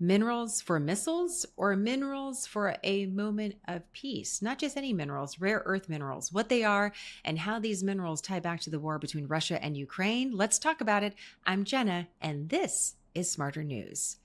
Minerals for missiles or minerals for a moment of peace? Not just any minerals, rare earth minerals, what they are and how these minerals tie back to the war between Russia and Ukraine. Let's talk about it. I'm Jenna, and this is Smarter News.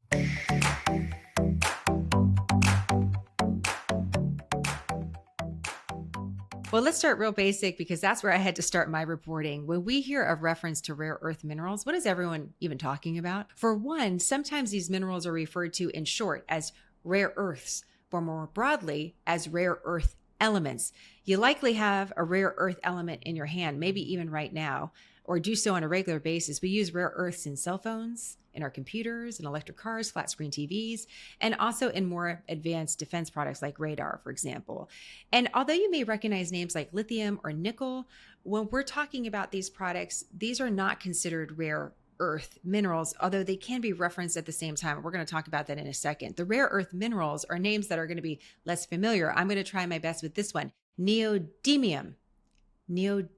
Well, let's start real basic because that's where I had to start my reporting. When we hear a reference to rare earth minerals, what is everyone even talking about? For one, sometimes these minerals are referred to in short as rare earths, or more broadly as rare earth elements. You likely have a rare earth element in your hand, maybe even right now, or do so on a regular basis. We use rare earths in cell phones, in our computers, in electric cars, flat screen TVs, and also in more advanced defense products like radar, for example. And although you may recognize names like lithium or nickel, when we're talking about these products, these are not considered rare earth minerals, although they can be referenced at the same time. We're going to talk about that in a second. The rare earth minerals are names that are going to be less familiar. I'm going to try my best with this one. Neodymium. Neodymium.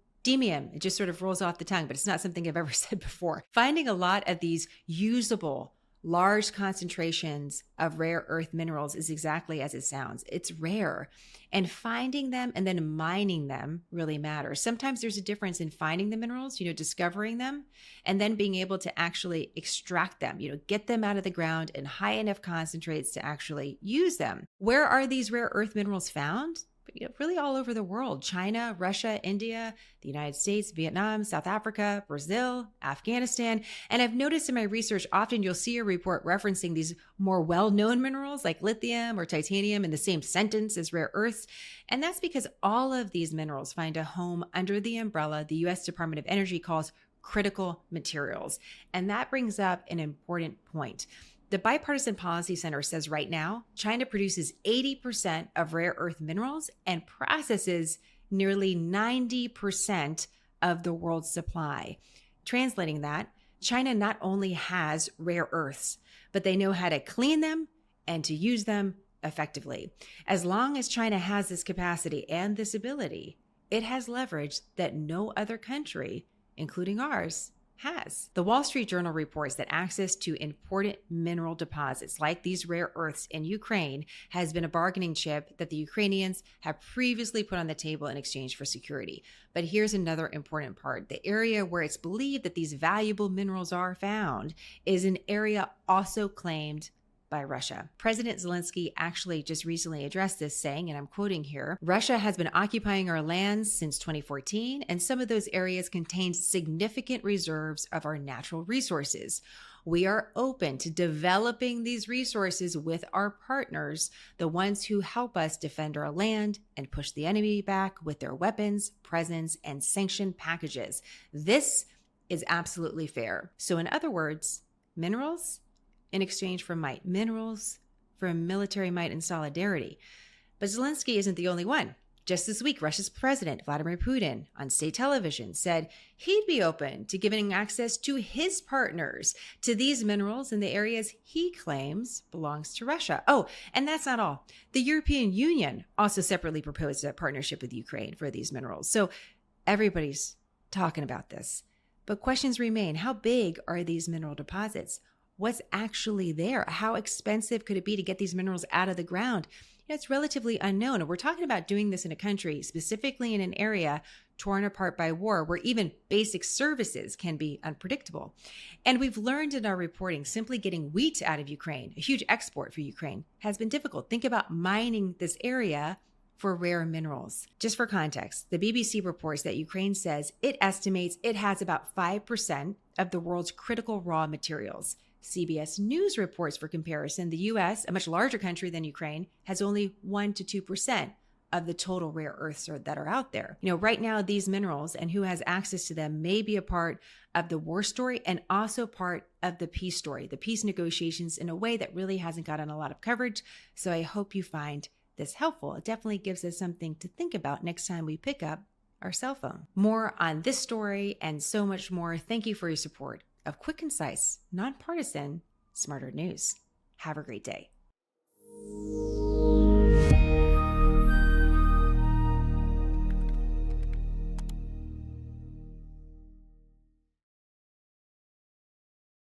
It just sort of rolls off the tongue, but it's not something I've ever said before. Finding a lot of these usable, large concentrations of rare earth minerals is exactly as it sounds. It's rare. And finding them and then mining them really matters. Sometimes there's a difference in finding the minerals, discovering them, and then being able to actually extract them, get them out of the ground in high enough concentrates to actually use them. Where are these rare earth minerals found? Really all over the world. China, Russia, India, the United States, Vietnam, South Africa, Brazil, Afghanistan. And I've noticed in my research, often you'll see a report referencing these more well-known minerals like lithium or titanium in the same sentence as rare earths. And that's because all of these minerals find a home under the umbrella the U.S. Department of Energy calls critical materials. And that brings up an important point. The Bipartisan Policy Center says right now, China produces 80% of rare earth minerals and processes nearly 90% of the world's supply. Translating that, China not only has rare earths, but they know how to clean them and to use them effectively. As long as China has this capacity and this ability, it has leverage that no other country, including ours, has. The Wall Street Journal reports that access to important mineral deposits like these rare earths in Ukraine has been a bargaining chip that the Ukrainians have previously put on the table in exchange for security. But here's another important part. The area where it's believed that these valuable minerals are found is an area also claimed by Russia. President Zelensky actually just recently addressed this, saying, and I'm quoting here, Russia has been occupying our lands since 2014, and some of those areas contain significant reserves of our natural resources. We are open to developing these resources with our partners, the ones who help us defend our land and push the enemy back with their weapons, presence, and sanction packages. This is absolutely fair. So in other words, minerals in exchange for might, minerals for military might and solidarity. But Zelensky isn't the only one. Just this week, Russia's president, Vladimir Putin, on state television said he'd be open to giving access to his partners to these minerals in the areas he claims belongs to Russia. Oh, and that's not all. The European Union also separately proposed a partnership with Ukraine for these minerals. So everybody's talking about this. But questions remain. How big are these mineral deposits? What's actually there? How expensive could it be to get these minerals out of the ground? It's relatively unknown. And we're talking about doing this in a country, specifically in an area torn apart by war, where even basic services can be unpredictable. And we've learned in our reporting, simply getting wheat out of Ukraine, a huge export for Ukraine, has been difficult. Think about mining this area for rare minerals. Just for context, the BBC reports that Ukraine says it estimates it has about 5% of the world's critical raw materials. CBS News reports, for comparison, the U.S., a much larger country than Ukraine, has only 1% to 2% of the total rare earths that are out there. Right now, these minerals and who has access to them may be a part of the war story and also part of the peace story, the peace negotiations, in a way that really hasn't gotten a lot of coverage. So I hope you find this helpful. It definitely gives us something to think about next time we pick up our cell phone. More on this story and so much more. Thank you for your support of quick, concise, nonpartisan, Smarter News. Have a great day.